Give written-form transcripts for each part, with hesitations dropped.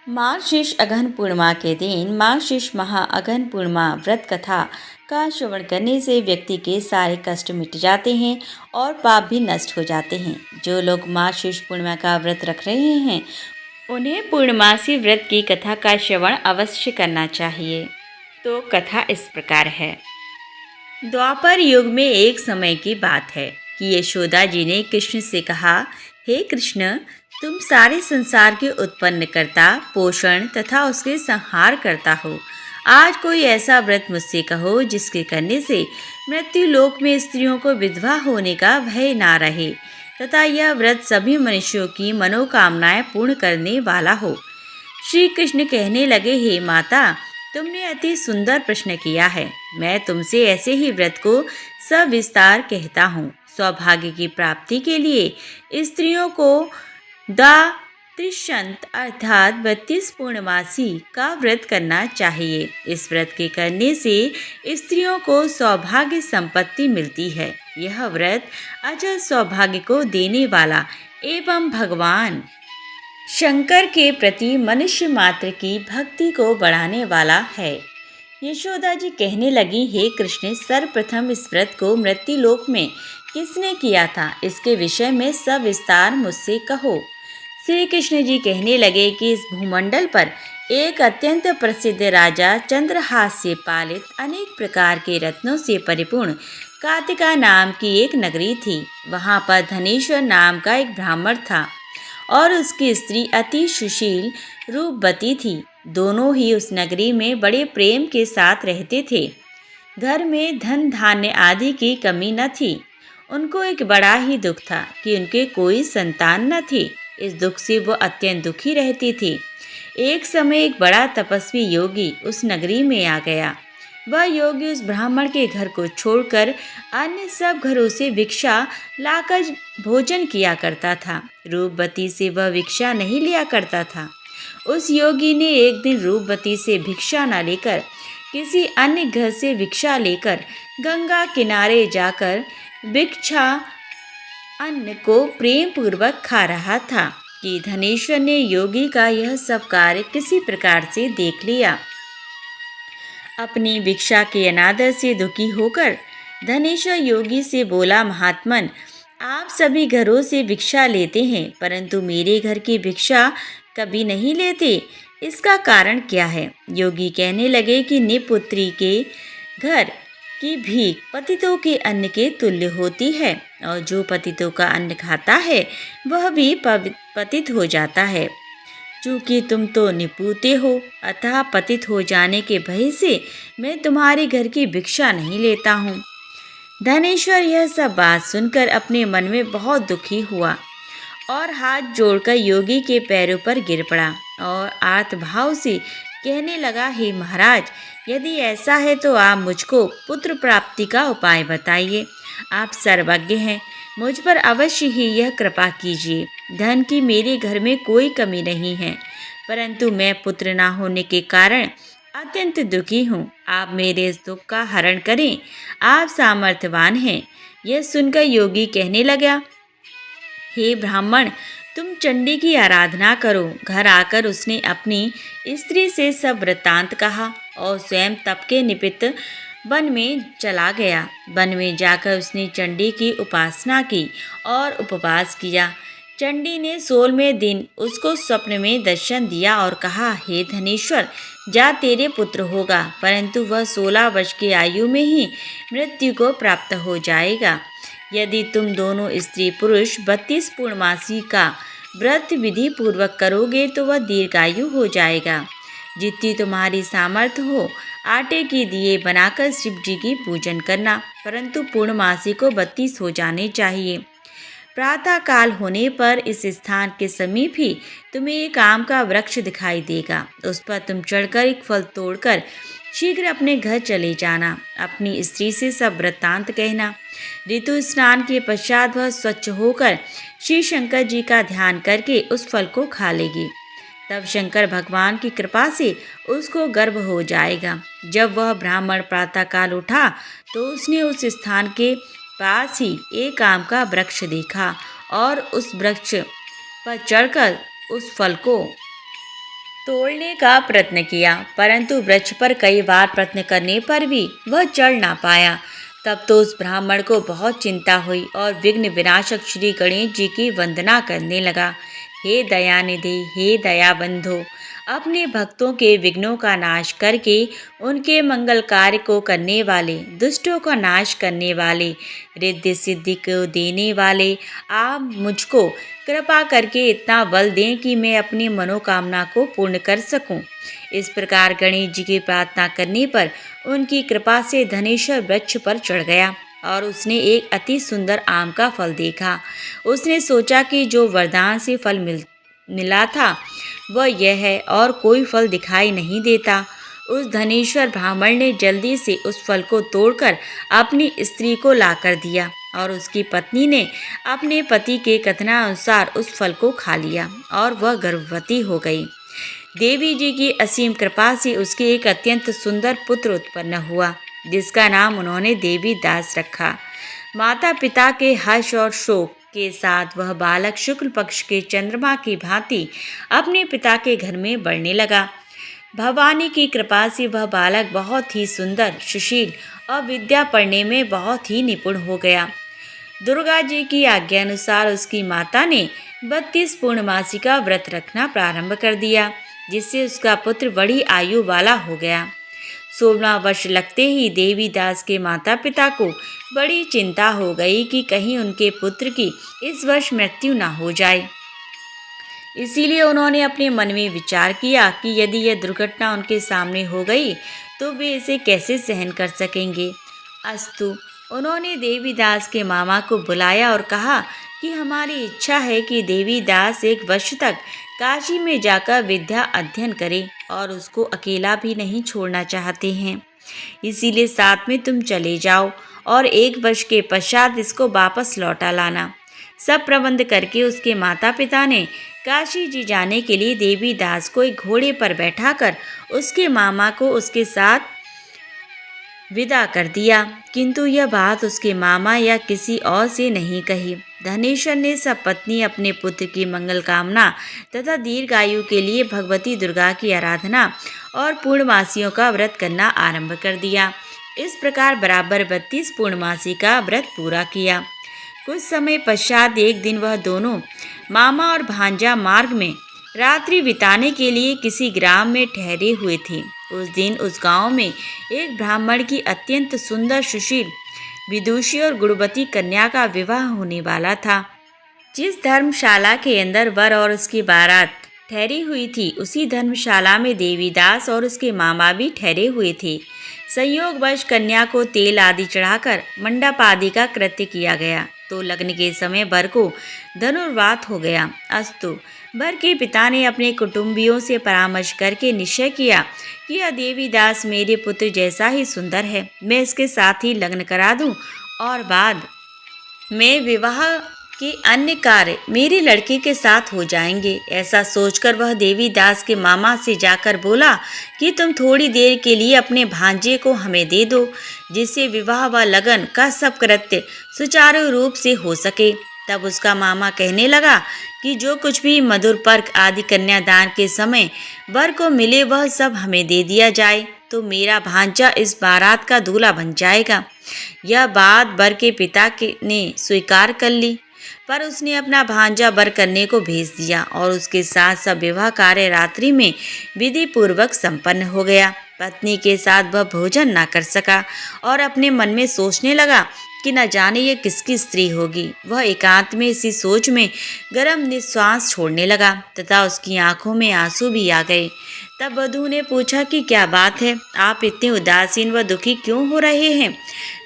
मार्गशीर्ष अगहन पूर्णिमा के दिन मार्गशीर्ष महा अगहन पूर्णिमा व्रत कथा का श्रवण करने से व्यक्ति के सारे कष्ट मिट जाते हैं और पाप भी नष्ट हो जाते हैं। जो लोग मार्गशीर्ष पूर्णिमा का व्रत रख रहे हैं उन्हें पूर्णमासी व्रत की कथा का श्रवण अवश्य करना चाहिए। तो कथा इस प्रकार है। द्वापर युग में एक समय की बात है कि यशोदा जी ने कृष्ण से कहा, हे कृष्ण, तुम सारे संसार के उत्पन्न करता, पोषण तथा उसके संहार करता हो। आज कोई ऐसा व्रत मुझसे कहो जिसके करने से मृत्यु लोक में स्त्रियों को विधवा होने का भय ना रहे तथा यह व्रत सभी मनुष्यों की मनोकामनाएं पूर्ण करने वाला हो। श्री कृष्ण कहने लगे, हे माता, तुमने अति सुंदर प्रश्न किया है। मैं तुमसे ऐसे ही व्रत को सविस्तार कहता हूँ। सौभाग्य की प्राप्ति के लिए स्त्रियों को त्रिशंत अर्थात 32 पूर्णमासी का व्रत करना चाहिए। इस व्रत के करने से स्त्रियों को सौभाग्य संपत्ति मिलती है। यह व्रत अचल सौभाग्य को देने वाला एवं भगवान शंकर के प्रति मनुष्य मात्र की भक्ति को बढ़ाने वाला है। यशोदा जी कहने लगी, हे कृष्ण, सर्वप्रथम इस व्रत को मृत्युलोक में किसने किया था, इसके विषय में सविस्तार मुझसे कहो। श्री कृष्ण जी कहने लगे कि इस भूमंडल पर एक अत्यंत प्रसिद्ध राजा चंद्रहास से पालित अनेक प्रकार के रत्नों से परिपूर्ण कार्तिका नाम की एक नगरी थी। वहाँ पर धनेश्वर नाम का एक ब्राह्मण था और उसकी स्त्री अति सुशील रूपवती थी। दोनों ही उस नगरी में बड़े प्रेम के साथ रहते थे। घर में धन धान्य आदि की कमी न थी। उनको एक बड़ा ही दुख था कि उनके कोई संतान न थी। इस दुख से वो अत्यंत दुखी रहती थी। एक समय एक बड़ा तपस्वी योगी उस नगरी में आ गया। वह योगी उस ब्राह्मण के घर को छोड़कर अन्य सब घरों से भिक्षा लाकर भोजन किया करता था। रूपवती से वह भिक्षा नहीं लिया करता था। उस योगी ने एक दिन रूपवती से भिक्षा न लेकर किसी अन्य घर से भिक्षा लेकर गंगा किनारे जाकर भिक्षा अन्न को प्रेम पूर्वक खा रहा था कि धनेश्वर ने योगी का यह सब कार्य किसी प्रकार से देख लिया। अपनी भिक्षा के अनादर से दुखी होकर धनेश्वर योगी से बोला, महात्मन, आप सभी घरों से भिक्षा लेते हैं परंतु मेरे घर की भिक्षा कभी नहीं लेते। इसका कारण क्या है? योगी कहने लगे कि निपुत्री के घर की भीख पतितों के अन्न के तुल्य होती है और जो पतितों का अन्न खाता है वह भी पतित हो जाता है। चूँकि तुम तो निपुते हो, अतः पतित हो जाने के भय से मैं तुम्हारे घर की भिक्षा नहीं लेता हूँ। धनेश्वर यह सब बात सुनकर अपने मन में बहुत दुखी हुआ और हाथ जोड़कर योगी के पैरों पर गिर पड़ा और आर्तभाव से कहने लगा, हे महाराज, यदि ऐसा है तो आप मुझको पुत्र प्राप्ति का उपाय बताइए। आप सर्वज्ञ हैं, मुझ पर अवश्य ही यह कृपा कीजिए। धन की मेरे घर में कोई कमी नहीं है परंतु मैं पुत्र ना होने के कारण अत्यंत दुखी हूँ। आप मेरे इस दुख का हरण करें, आप सामर्थ्यवान हैं। यह सुनकर योगी कहने लगा, हे ब्राह्मण, तुम चंडी की आराधना करो। घर आकर उसने अपनी स्त्री से सब वृत्तांत कहा और स्वयं तप के निमित्त वन में चला गया। वन में जाकर उसने चंडी की उपासना की और उपवास किया। चंडी ने 16वें दिन उसको स्वप्न में दर्शन दिया और कहा, हे धनेश्वर, जा, तेरे पुत्र होगा परंतु वह 16 वर्ष की आयु में ही मृत्यु को प्राप्त हो जाएगा। यदि तुम दोनों स्त्री पुरुष 32 पूर्णमासी का व्रत विधि पूर्वक करोगे तो वह दीर्घायु हो जाएगा। जितनी तुम्हारी सामर्थ्य हो आटे के दिए बनाकर शिव जी की पूजन करना, परंतु पूर्णमासी को 32 हो जाने चाहिए। प्रातः काल होने पर इस स्थान के समीप ही तुम्हें एक आम का वृक्ष दिखाई देगा। उस पर तुम चढ़कर एक फल तोड़कर शीघ्र अपने घर चले जाना। अपनी स्त्री से सब वृत्तांत कहना। ऋतु स्नान के पश्चात वह स्वच्छ होकर श्री शंकर जी का ध्यान करके उस फल को खा लेगी। तब शंकर भगवान की कृपा से उसको गर्भ हो जाएगा। जब वह ब्राह्मण प्रातःकाल उठा तो उसने उस स्थान के पास ही एक आम का वृक्ष देखा और उस वृक्ष पर चढ़कर उस फल को तोड़ने का प्रयत्न किया, परंतु वृक्ष पर कई बार प्रयत्न करने पर भी वह चढ़ ना पाया। तब तो उस ब्राह्मण को बहुत चिंता हुई और विघ्न विनाशक श्री गणेश जी की वंदना करने लगा। हे दयानिधि, हे दयाबंधो, अपने भक्तों के विघ्नों का नाश करके उनके मंगल कार्य को करने वाले, दुष्टों का नाश करने वाले, रिद्धि सिद्धि को देने वाले, आप मुझको कृपा करके इतना बल दें कि मैं अपनी मनोकामना को पूर्ण कर सकूं। इस प्रकार गणेश जी की प्रार्थना करने पर उनकी कृपा से धनेश्वर वृक्ष पर चढ़ गया और उसने एक अति सुंदर आम का फल देखा। उसने सोचा कि जो वरदान से फल मिला था वह यह है और कोई फल दिखाई नहीं देता। उस धनेश्वर ब्राह्मण ने जल्दी से उस फल को तोड़कर अपनी स्त्री को लाकर दिया और उसकी पत्नी ने अपने पति के कथनानुसार उस फल को खा लिया और वह गर्भवती हो गई। देवी जी की असीम कृपा से उसके एक अत्यंत सुंदर पुत्र उत्पन्न हुआ, जिसका नाम उन्होंने देवी दास रखा। माता पिता के हर्ष और शोक के साथ वह बालक शुक्ल पक्ष के चंद्रमा की भांति अपने पिता के घर में बढ़ने लगा। भवानी की कृपा से वह बालक बहुत ही सुंदर, सुशील और विद्या पढ़ने में बहुत ही निपुण हो गया। दुर्गा जी की आज्ञा अनुसार उसकी माता ने 32 पूर्णमासी का व्रत रखना प्रारंभ कर दिया, जिससे उसका पुत्र बड़ी आयु वाला हो गया। 16वां वर्ष लगते ही देवी दास के माता पिता को बड़ी चिंता हो गई कि कहीं उनके पुत्र की इस वर्ष मृत्यु न हो जाए। इसीलिए उन्होंने अपने मन में विचार किया कि यदि यह दुर्घटना उनके सामने हो गई तो वे इसे कैसे सहन कर सकेंगे। अस्तु, उन्होंने देवीदास के मामा को बुलाया और कहा कि हमारी इच्छा है कि देवीदास एक वर्ष तक काशी में जाकर विद्या अध्ययन करे और उसको अकेला भी नहीं छोड़ना चाहते हैं। इसीलिए साथ में तुम चले जाओ और एक वर्ष के पश्चात इसको वापस लौटा लाना। सब प्रबंध करके उसके माता पिता ने काशी जी जाने के लिए देवीदास को एक घोड़े पर बैठाकर उसके मामा को उसके साथ विदा कर दिया, किंतु यह बात उसके मामा या किसी और से नहीं कही। धनेश्वर ने सब पत्नी अपने पुत्र की मंगल कामना तथा दीर्घायु के लिए भगवती दुर्गा की आराधना और पूर्णमासियों का व्रत करना आरंभ कर दिया। इस प्रकार बराबर 32 पूर्णमासी का व्रत पूरा किया। कुछ समय पश्चात एक दिन वह दोनों मामा और भांजा मार्ग में रात्रि बिताने के लिए किसी ग्राम में ठहरे हुए थे। उस दिन उस गांव में एक ब्राह्मण की अत्यंत सुंदर, सुशील, विदुषी और गुणवती कन्या का विवाह होने वाला था। जिस धर्मशाला के अंदर वर और उसकी बारात ठहरी हुई थी, उसी धर्मशाला में देवीदास और उसके मामा भी ठहरे हुए थे। संयोगवश कन्या को तेल आदि चढ़ाकर मंडप आदि का कृत्य किया गया तो लग्न के समय वर को धनुर्वात हो गया। अस्तु, वर के पिता ने अपने कुटुंबियों से परामर्श करके निश्चय किया कि यह देवीदास मेरे पुत्र जैसा ही सुंदर है, मैं इसके साथ ही लग्न करा दूं और बाद में विवाह के अन्य कार्य मेरे लड़के के साथ हो जाएंगे। ऐसा सोचकर वह देवीदास के मामा से जाकर बोला कि तुम थोड़ी देर के लिए अपने भांजे को हमें दे दो, जिससे विवाह व लगन का सब कृत्य सुचारू रूप से हो सके। तब उसका मामा कहने लगा कि जो कुछ भी मधुर पर्क आदि कन्यादान के समय वर को मिले वह सब हमें दे दिया जाए, तो मेरा भांजा इस बारात का दूल्हा बन जाएगा। यह बात वर के पिता ने स्वीकार कर ली, पर उसने अपना भांजा वर करने को भेज दिया और उसके साथ सब विवाह कार्य रात्रि में विधि पूर्वक संपन्न हो गया। पत्नी के साथ वह भोजन ना कर सका और अपने मन में सोचने लगा कि न जाने ये किसकी स्त्री होगी। वह एकांत में इसी सोच में गर्म निश्वास छोड़ने लगा तथा उसकी आंखों में आंसू भी आ गए। तब वधू ने पूछा कि क्या बात है, आप इतने उदासीन व दुखी क्यों हो रहे हैं।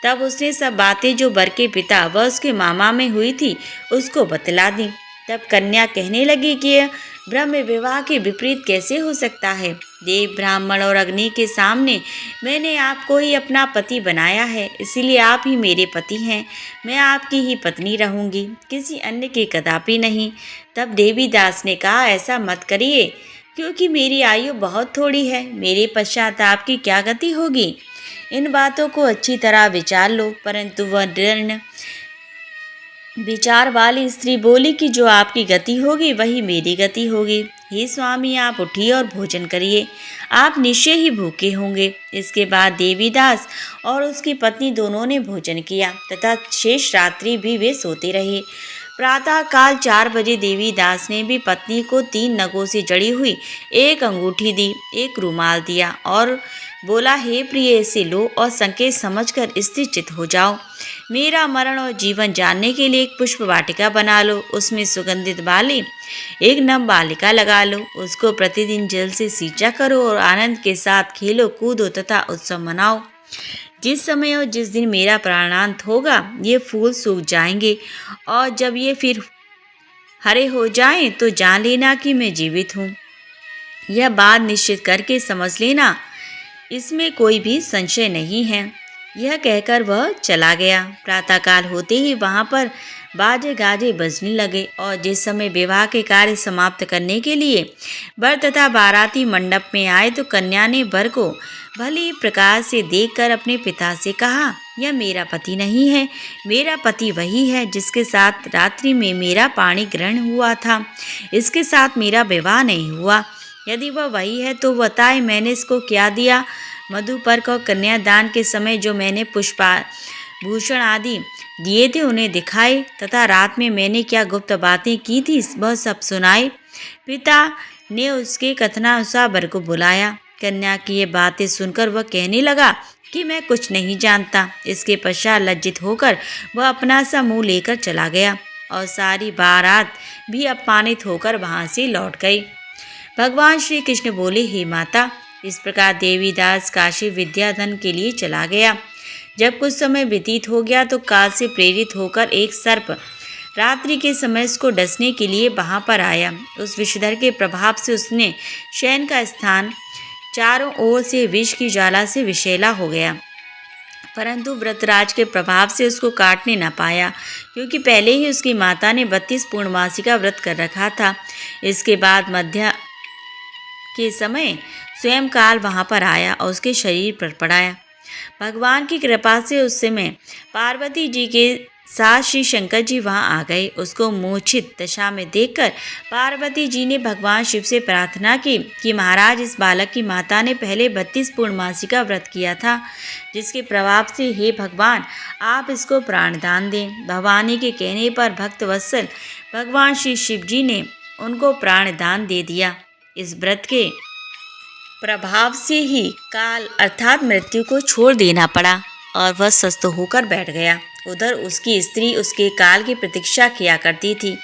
तब उसने सब बातें जो वर के पिता व उसके मामा में हुई थी उसको बतला दी। तब कन्या कहने लगी कि यह ब्रह्म विवाह के विपरीत कैसे हो सकता है। देव, ब्राह्मण और अग्नि के सामने मैंने आपको ही अपना पति बनाया है, इसीलिए आप ही मेरे पति हैं। मैं आपकी ही पत्नी रहूंगी, किसी अन्य की कदापि नहीं। तब देवीदास ने कहा, ऐसा मत करिए, क्योंकि मेरी आयु बहुत थोड़ी है, मेरे पश्चात आपकी क्या गति होगी। इन बातों को अच्छी तरह विचार लो। परंतु वह दृढ़ विचार वाली स्त्री बोली कि जो आपकी गति होगी वही मेरी गति होगी। हे स्वामी, आप उठिए और भोजन करिए, आप निश्चय ही भूखे होंगे। इसके बाद देवीदास और उसकी पत्नी दोनों ने भोजन किया तथा शेष रात्रि भी वे सोते रहे। प्रातः काल 4 बजे देवीदास ने भी पत्नी को 3 नगों से जड़ी हुई एक अंगूठी दी, एक रुमाल दिया और बोला, हे प्रिय, इसे लो और संकेत समझकर स्थिरचित हो जाओ। मेरा मरण और जीवन जानने के लिए एक पुष्प वाटिका बना लो, उसमें सुगंधित वाली एक नव बालिका लगा लो, उसको प्रतिदिन जल से सींचा करो और आनंद के साथ खेलो कूदो तथा उत्सव मनाओ। जिस समय और जिस दिन मेरा प्राणांत होगा ये फूल सूख जाएंगे और जब ये फिर हरे हो जाएं तो जान लेना कि मैं जीवित हूँ। यह बात निश्चित करके समझ लेना, इसमें कोई भी संशय नहीं है। यह कहकर वह चला गया। प्रातःकाल होते ही वहां पर बाजे गाजे बजने लगे और जिस समय विवाह के कार्य समाप्त करने के लिए वर तथा बाराती मंडप में आए तो कन्या ने वर को भली प्रकार से देखकर अपने पिता से कहा, यह मेरा पति नहीं है, मेरा पति वही है जिसके साथ रात्रि में मेरा पाणी ग्रहण हुआ था। इसके साथ मेरा विवाह नहीं हुआ। यदि वह वही है तो बताए मैंने इसको क्या दिया। मधुपर्क और कन्यादान के समय जो मैंने पुष्पाभूषण आदि दिए थे उन्हें दिखाए तथा रात में मैंने क्या गुप्त बातें की थी वह सब सुनाए। पिता ने उसके कथनानुसार वर को बुलाया। कन्या की ये बातें सुनकर वह कहने लगा कि मैं कुछ नहीं जानता। इसके पश्चात लज्जित होकर वह अपना सा मुँह लेकर चला गया और सारी बारात भी अपमानित होकर वहाँ से लौट गई। भगवान श्री कृष्ण बोले, हे माता, इस प्रकार देवीदास काशी विद्याधन के लिए चला गया। जब कुछ समय व्यतीत हो गया तो काल से प्रेरित होकर एक सर्प रात्रि के समय उसको डसने के लिए वहां पर आया। उस विषधर के प्रभाव से उसने शयन का स्थान चारों ओर से विष की ज्वाला से विषैला हो गया, परंतु व्रतराज के प्रभाव से उसको काटने न पाया, क्योंकि पहले ही उसकी माता ने 32 पूर्णमासी का व्रत कर रखा था। इसके बाद मध्य के समय स्वयं काल वहां पर आया और उसके शरीर पर पड़ाया। भगवान की कृपा से उस समय पार्वती जी के साथ श्री शंकर जी वहां आ गए। उसको मूर्छित दशा में देखकर पार्वती जी ने भगवान शिव से प्रार्थना की कि महाराज, इस बालक की माता ने पहले 32 पूर्णमासी का व्रत किया था, जिसके प्रभाव से हे भगवान आप इसको प्राणदान दें। भवानी के कहने पर भक्त वत्सल भगवान श्री शिव जी ने उनको प्राणदान दे दिया। इस व्रत के प्रभाव से ही काल अर्थात मृत्यु को छोड़ देना पड़ा और वह स्वस्थ होकर बैठ गया। उधर उसकी स्त्री उसके काल की प्रतीक्षा किया करती थी।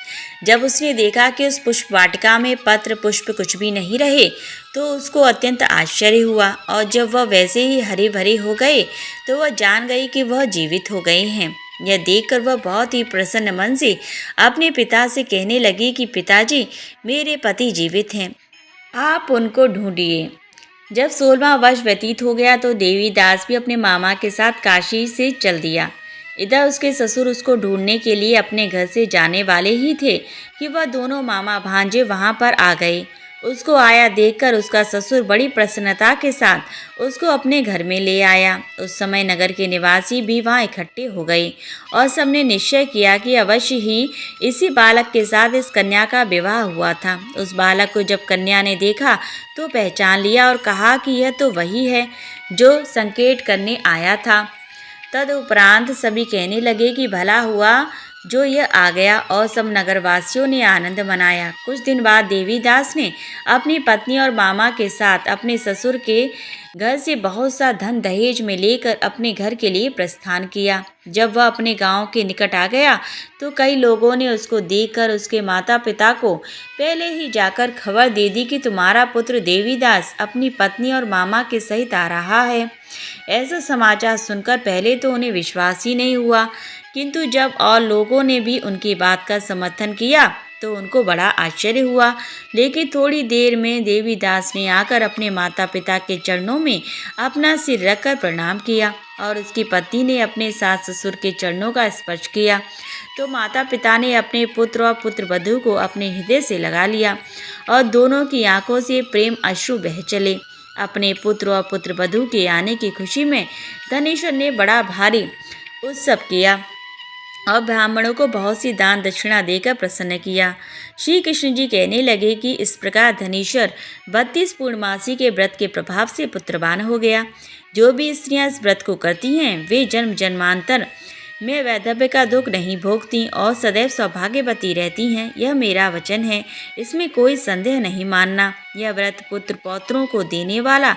जब उसने देखा कि उस पुष्प वाटिका में पत्र पुष्प कुछ भी नहीं रहे तो उसको अत्यंत आश्चर्य हुआ और जब वह वैसे ही हरे भरे हो गए तो वह जान गई कि वह जीवित हो गए हैं। यह देखकर वह बहुत ही प्रसन्न मन से अपने पिता से कहने लगी कि पिताजी, मेरे पति जीवित हैं, आप उनको ढूंढिए। जब 16वां वर्ष व्यतीत हो गया तो देवीदास भी अपने मामा के साथ काशी से चल दिया। इधर उसके ससुर उसको ढूंढने के लिए अपने घर से जाने वाले ही थे कि वह दोनों मामा भांजे वहां पर आ गए। उसको आया देखकर उसका ससुर बड़ी प्रसन्नता के साथ उसको अपने घर में ले आया। उस समय नगर के निवासी भी वहां इकट्ठे हो गए और सबने निश्चय किया कि अवश्य ही इसी बालक के साथ इस कन्या का विवाह हुआ था। उस बालक को जब कन्या ने देखा तो पहचान लिया और कहा कि यह तो वही है जो संकेत करने आया था। तदुपरांत सभी कहने लगे कि भला हुआ जो यह आ गया और सब नगरवासियों ने आनंद मनाया। कुछ दिन बाद देवीदास ने अपनी पत्नी और मामा के साथ अपने ससुर के घर से बहुत सा धन दहेज में लेकर अपने घर के लिए प्रस्थान किया। जब वह अपने गांव के निकट आ गया तो कई लोगों ने उसको देखकर उसके माता पिता को पहले ही जाकर खबर दे दी कि तुम्हारा पुत्र देवीदास अपनी पत्नी और मामा के सहित आ रहा है। ऐसा समाचार सुनकर पहले तो उन्हें विश्वास ही नहीं हुआ, किंतु जब और लोगों ने भी उनकी बात का समर्थन किया तो उनको बड़ा आश्चर्य हुआ। लेकिन थोड़ी देर में देवीदास ने आकर अपने माता पिता के चरणों में अपना सिर रखकर प्रणाम किया और उसकी पत्नी ने अपने सास ससुर के चरणों का स्पर्श किया तो माता पिता ने अपने पुत्र और पुत्रवधू को अपने हृदय से लगा लिया और दोनों की आंखों से प्रेम अश्रु बह चले। अपने पुत्र और पुत्रवधू के आने की खुशी में धनेश्वर ने बड़ा भारी उत्सव किया और ब्राह्मणों को बहुत सी दान दक्षिणा देकर प्रसन्न किया। श्री कृष्ण जी कहने लगे कि इस प्रकार धनेश्वर 32 पूर्णमासी के व्रत के प्रभाव से पुत्रवान हो गया। जो भी स्त्रियां इस व्रत को करती हैं वे जन्म जन्मांतर में वैधव्य का दुख नहीं भोगती और सदैव सौभाग्यवती रहती हैं। यह मेरा वचन है, इसमें कोई संदेह नहीं मानना। यह व्रत पुत्र पौत्रों को देने वाला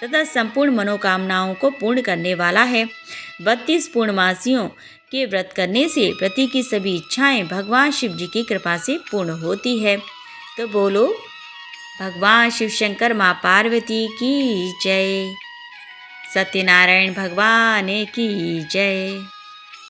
तथा संपूर्ण मनोकामनाओं को पूर्ण करने वाला है। 32 पूर्णमासियों के व्रत करने से व्रती की सभी इच्छाएं भगवान शिव जी की कृपा से पूर्ण होती है। तो बोलो भगवान शिव शंकर माँ पार्वती की जय। सत्यनारायण भगवान की जय।